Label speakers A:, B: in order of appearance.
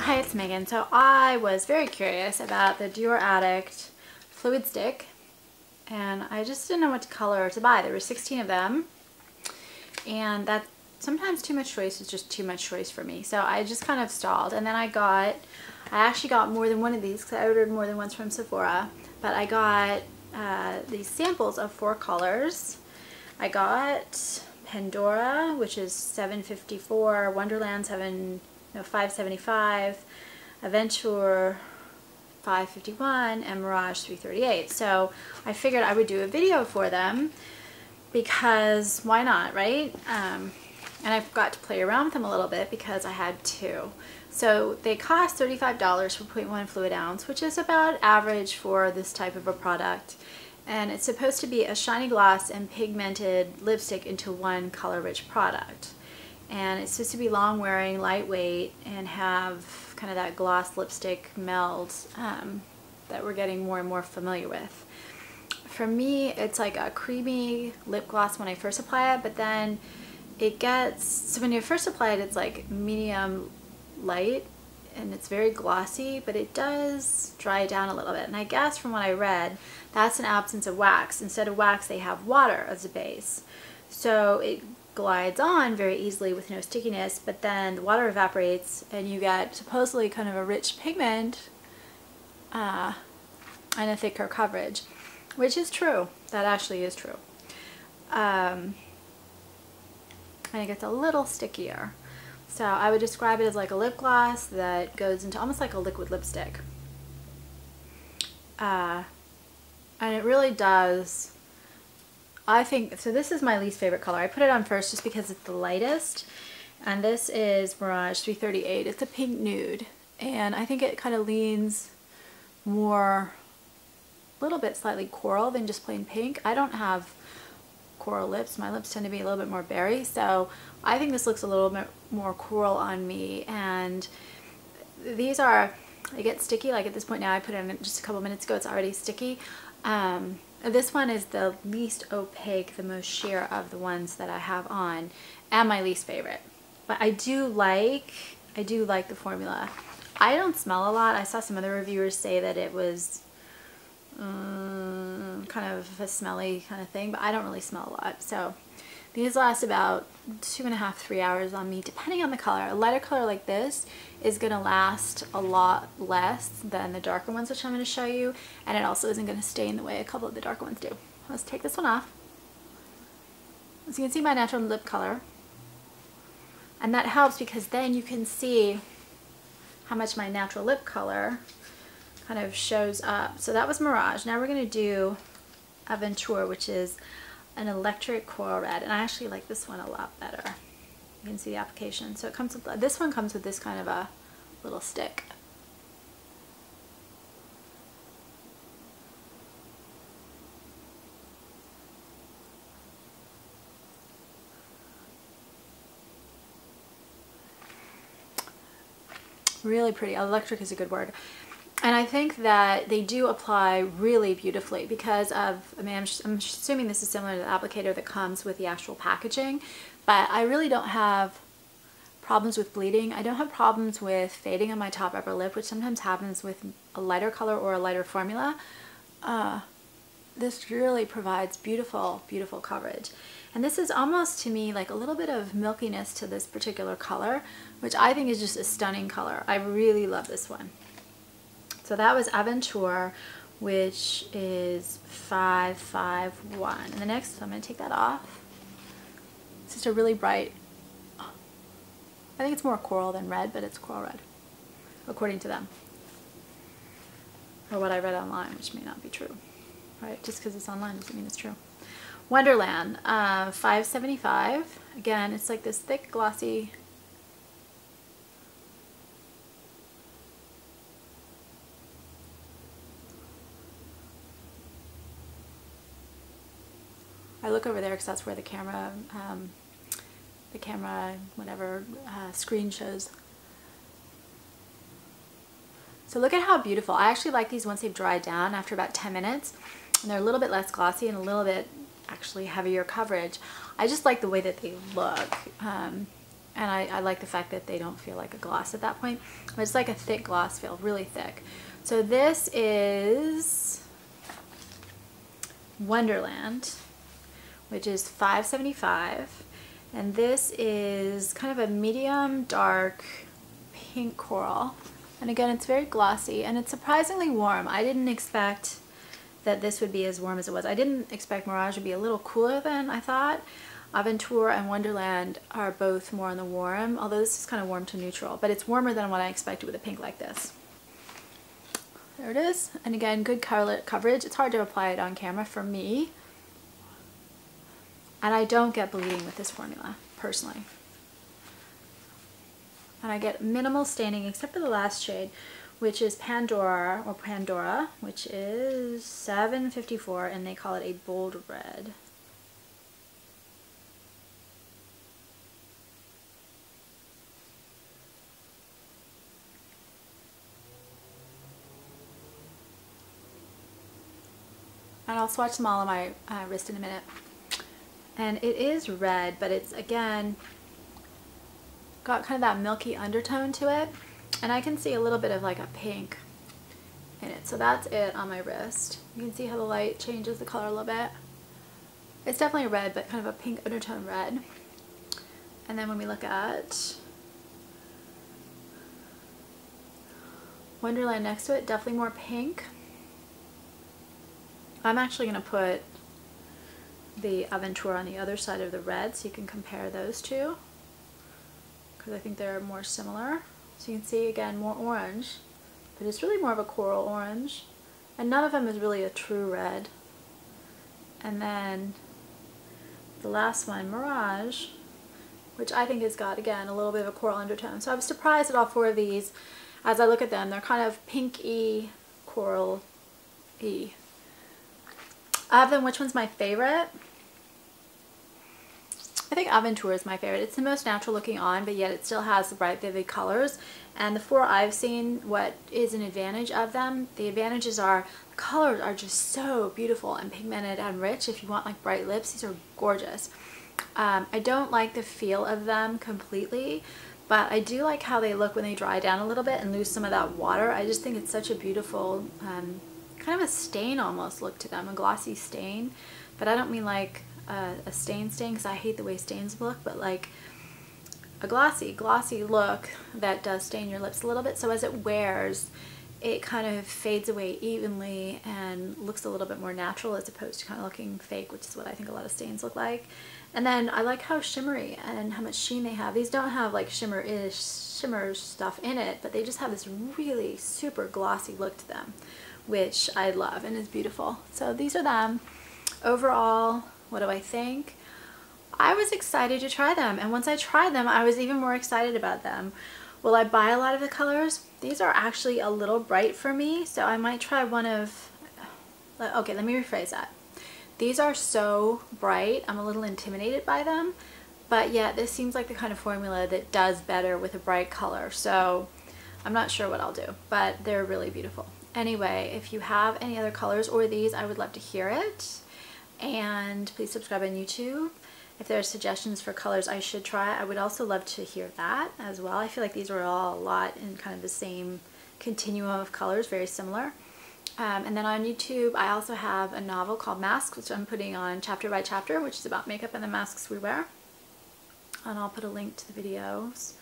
A: Hi, it's Megan. So I was very curious about the Dior Addict Fluid Stick, and I just didn't know what color to buy. There were 16 of them, and that sometimes too much choice is just too much choice for me. So I just kind of stalled, and then I actually got more than one of these because I ordered more than once from Sephora, but I got these samples of 4 colors. I got Pandore, which is $7.54, Wonderland $5.75, Aventure $5.51, and Mirage $3.38. So I figured I would do a video for them because why not, right? And I've got to play around with them a little bit because I had 2. So they cost $35 for 0.1 fluid ounce, which is about average for this type of a product. And it's supposed to be a shiny gloss and pigmented lipstick into one color-rich product. And it's supposed to be long wearing, lightweight, and have kind of that gloss lipstick meld that we're getting more and more familiar with. For me, it's like a creamy lip gloss when I first apply it, but then it gets, so when you first apply it, it's like medium light and it's very glossy, but it does dry down a little bit. And I guess from what I read, that's an absence of wax. Instead of wax, they have water as a base. So it glides on very easily with no stickiness, but then the water evaporates and you get supposedly kind of a rich pigment and a thicker coverage, which is true. That actually is true. And it gets a little stickier. So I would describe it as like a lip gloss that goes into almost like a liquid lipstick. And it really does, I think, so this is my least favorite color. I put it on first just because it's the lightest. And this is Mirage 338. It's a pink nude. And I think it kind of leans more, a little bit slightly coral than just plain pink. I don't have coral lips. My lips tend to be a little bit more berry, so I think this looks a little bit more coral on me. And these are, they get sticky. Like at this point now, I put it in just a couple minutes ago, it's already sticky. This one is the least opaque, the most sheer of the ones that I have on, and my least favorite. But I do like the formula. I don't smell a lot. I saw some other reviewers say that it was kind of a smelly kind of thing, but I don't really smell a lot. So these last about 2.5 to 3 hours on me, depending on the color. A lighter color like this is going to last a lot less than the darker ones, which I'm going to show you, and it also isn't going to stay in the way a couple of the darker ones do. Let's take this one off. As you can see, my natural lip color, and that helps because then you can see how much my natural lip color kind of shows up. So that was Mirage. Now we're going to do Aventure, which is an electric coral red, and I actually like this one a lot better. You can see the application. So it comes with, this one comes with this kind of a little stick. Really pretty. Electric is a good word. And I think that they do apply really beautifully because of, I mean, I'm assuming this is similar to the applicator that comes with the actual packaging, but I really don't have problems with bleeding. I don't have problems with fading on my top upper lip, which sometimes happens with a lighter color or a lighter formula. This really provides beautiful, beautiful coverage. And this is almost, to me, like a little bit of milkiness to this particular color, which I think is just a stunning color. I really love this one. So that was Aventure, which is 551. And the next, so I'm going to take that off. It's just a really bright, I think it's more coral than red, but it's coral red, according to them. Or what I read online, which may not be true. Right? Just because it's online doesn't mean it's true. Wonderland, 575. Again, it's like this thick, glossy, I look over there because that's where the camera, whatever, screen shows. So look at how beautiful. I actually like these once they've dried down after about 10 minutes. And they're a little bit less glossy and a little bit actually heavier coverage. I just like the way that they look. And I like the fact that they don't feel like a gloss at that point. But it's like a thick gloss feel, really thick. So this is Wonderland, which is $5.75. And this is kind of a medium dark pink coral. And again, it's very glossy and it's surprisingly warm. I didn't expect that this would be as warm as it was. I didn't expect Mirage would be a little cooler than I thought. Aventure and Wonderland are both more on the warm, although this is kind of warm to neutral, but it's warmer than what I expected with a pink like this. There it is. And again, good color coverage. It's hard to apply it on camera for me. And I don't get bleeding with this formula, personally. And I get minimal staining except for the last shade, which is Pandore, or Pandora, which is $7.54, and they call it a bold red. And I'll swatch them all on my wrist in a minute. And it is red, but it's, again, got kind of that milky undertone to it. And I can see a little bit of like a pink in it. So that's it on my wrist. You can see how the light changes the color a little bit. It's definitely red, but kind of a pink undertone red. And then when we look at Wonderland next to it, definitely more pink. I'm actually going to put the Aventure on the other side of the red so you can compare those two, because I think they're more similar. So you can see, again, more orange, but it's really more of a coral orange, and none of them is really a true red. And then the last one, Mirage, which I think has got, again, a little bit of a coral undertone. So I was surprised at all four of these. As I look at them, they're kind of pinky, coral-y. Of them, which one's my favorite? I think Aventure is my favorite. It's the most natural looking on, but yet it still has the bright, vivid colors. And the four I've seen, what is an advantage of them? The advantages are the colors are just so beautiful and pigmented and rich. If you want like bright lips, these are gorgeous. I don't like the feel of them completely, but I do like how they look when they dry down a little bit and lose some of that water. I just think it's such a beautiful kind of a stain almost look to them, a glossy stain. But I don't mean like a stain because I hate the way stains look, but like a glossy look that does stain your lips a little bit. So as it wears, it kind of fades away evenly and looks a little bit more natural as opposed to kind of looking fake, which is what I think a lot of stains look like. And then I like how shimmery and how much sheen they have. These don't have like shimmer stuff in it, but they just have this really super glossy look to them, which I love and is beautiful. So these are them. Overall, what do I think? I was excited to try them, and once I tried them, I was even more excited about them. Will I buy a lot of the colors? These are actually a little bright for me, so I might try one of... Okay, let me rephrase that. These are so bright, I'm a little intimidated by them, but yet this seems like the kind of formula that does better with a bright color, so I'm not sure what I'll do, but they're really beautiful. Anyway, if you have any other colors or these, I would love to hear it. And please subscribe on YouTube. If there are suggestions for colors I should try, I would also love to hear that as well. I feel like these are all a lot in kind of the same continuum of colors, very similar. And then on YouTube, I also have a novel called Masks, which I'm putting on chapter by chapter, which is about makeup and the masks we wear. And I'll put a link to the videos.